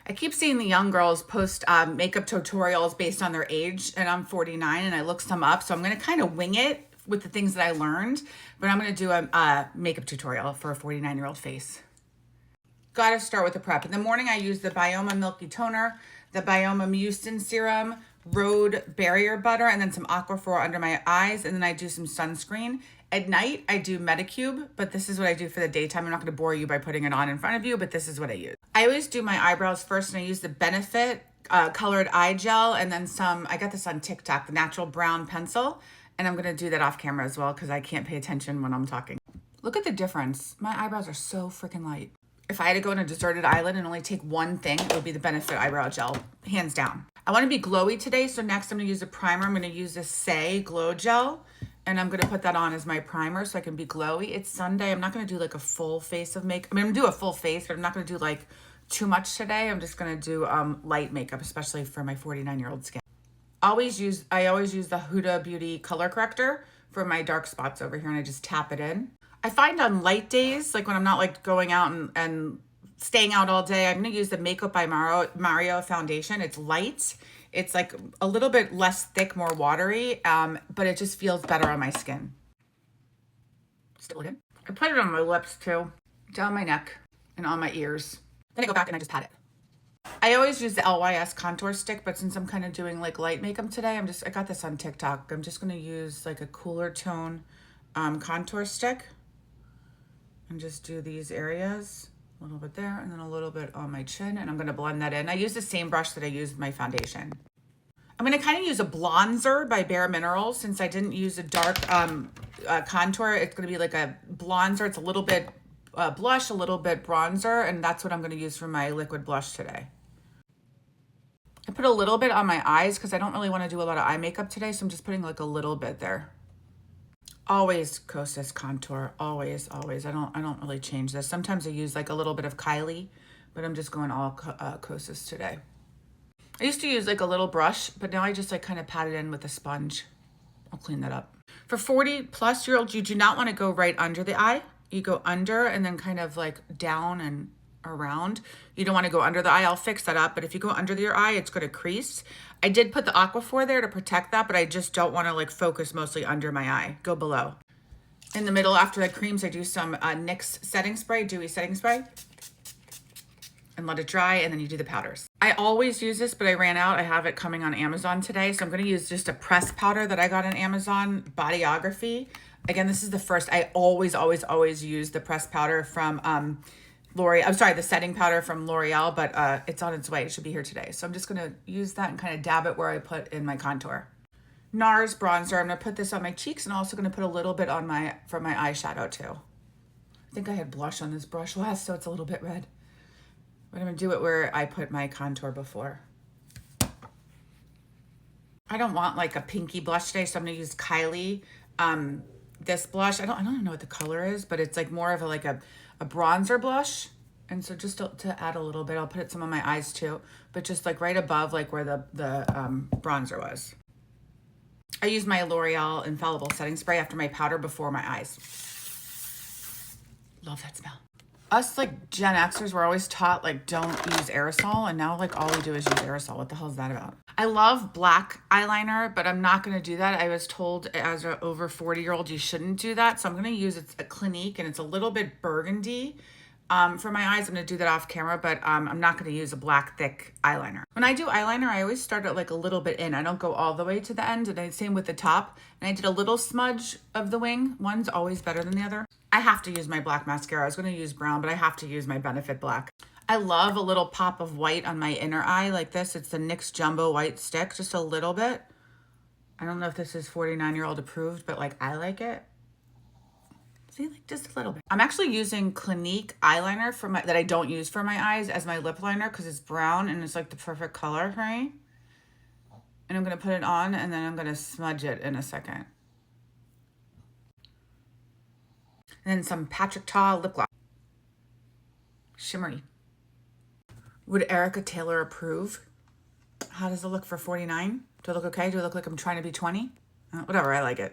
I keep seeing the young girls post makeup tutorials based on their age, and I'm 49 and I looked some up. So I'm going to kind of wing it with the things that I learned, but I'm going to do a makeup tutorial for a 49-year-old face. Got to start with the prep. In the morning, I use the Bioma Milky Toner, the Bioma Mucin Serum, Rhode Barrier Butter, and then some Aquaphor under my eyes, and then I do some sunscreen. At night, I do Medicube, but this is what I do for the daytime. I'm not going to bore you by putting it on in front of you, but this is what I use. I always do my eyebrows first, and I use the Benefit colored eye gel, and then some, I got this on TikTok, the natural brown pencil, and I'm going to do that off camera as well because I can't pay attention when I'm talking. Look at the difference. My eyebrows are so freaking light. If I had to go on a deserted island and only take one thing, it would be the Benefit eyebrow gel, hands down. I want to be glowy today, so next I'm going to use a primer. I'm going to use this Say Glow Gel, and I'm going to put that on as my primer so I can be glowy. It's Sunday. I'm not going to do like a full face of makeup. I mean, I'm going to do a full face, but I'm not going to do like too much today. I'm just going to do light makeup, especially for my 49-year-old skin. I always use the Huda Beauty color corrector for my dark spots over here, and I just tap it in. I find on light days, like when I'm not like going out and staying out all day, I'm going to use the Makeup by Mario foundation. It's light. It's like a little bit less thick, more watery, but it just feels better on my skin. Still good. I put it on my lips too, down my neck and on my ears. Then I go back and I just pat it. I always use the LYS contour stick, but since I'm kind of doing like light makeup today, I got this on TikTok. I'm just going to use like a cooler tone contour stick. And just do these areas, a little bit there, and then a little bit on my chin, and I'm gonna blend that in. I use the same brush that I used with my foundation. I'm gonna kind of use a bronzer by Bare Minerals. Since I didn't use a dark contour, it's gonna be like a bronzer. It's a little bit blush, a little bit bronzer, and that's what I'm gonna use for my liquid blush today. I put a little bit on my eyes because I don't really wanna do a lot of eye makeup today, so I'm just putting like a little bit there. Always Kosas contour, always. I don't really change this. Sometimes I use like a little bit of Kylie, but I'm just going all Kosas today. I used to use like a little brush, but now I just like kind of pat it in with a sponge. I'll clean that up. For 40-plus-year-olds, you do not want to go right under the eye. You go under and then kind of like down and around. You don't want to go under the eye. I'll fix that up, but if you go under your eye, it's going to crease. I did put the Aquaphor there to protect that, but I just don't want to like focus mostly under my eye. Go below. In the middle, after the creams, I do some NYX setting spray, dewy setting spray, and let it dry, and then you do the powders. I always use this, but I ran out. I have it coming on Amazon today, so I'm going to use just a pressed powder that I got on Amazon, Bodyography. Again, this is the first. I always use the pressed powder from the setting powder from L'Oreal, but it's on its way. It should be here today. So I'm just gonna use that and kind of dab it where I put in my contour. NARS bronzer, I'm gonna put this on my cheeks and also gonna put a little bit on for my eyeshadow too. I think I had blush on this brush last, so it's a little bit red. But I'm gonna do it where I put my contour before. I don't want like a pinky blush today, so I'm gonna use Kylie. This blush, I don't even know what the color is, but it's like more of a bronzer blush. And so just to add a little bit, I'll put some on my eyes too, but just like right above like where the bronzer was. I use my L'Oreal Infallible Setting Spray after my powder before my eyes. Love that smell. Us like Gen Xers were always taught like don't use aerosol, and now like all we do is use aerosol. What the hell is that about? I love black eyeliner, but I'm not going to do that. I was told as an over 40-year-old you shouldn't do that, so I'm going to use a Clinique, and it's a little bit burgundy. For my eyes, I'm going to do that off camera, but I'm not going to use a black thick eyeliner. When I do eyeliner, I always start at like a little bit in. I don't go all the way to the end, and same with the top. And I did a little smudge of the wing. One's always better than the other. I have to use my black mascara. I was going to use brown, but I have to use my Benefit Black. I love a little pop of white on my inner eye like this. It's the NYX Jumbo White Stick, just a little bit. I don't know if this is 49-year-old approved, but like I like it. See, like just a little bit. I'm actually using Clinique eyeliner that I don't use for my eyes as my lip liner because it's brown and it's like the perfect color for me. And I'm going to put it on and then I'm going to smudge it in a second. And then some Patrick Ta lip gloss. Shimmery. Would Erica Taylor approve? How does it look for 49? Do I look okay? Do I look like I'm trying to be 20? Whatever, I like it.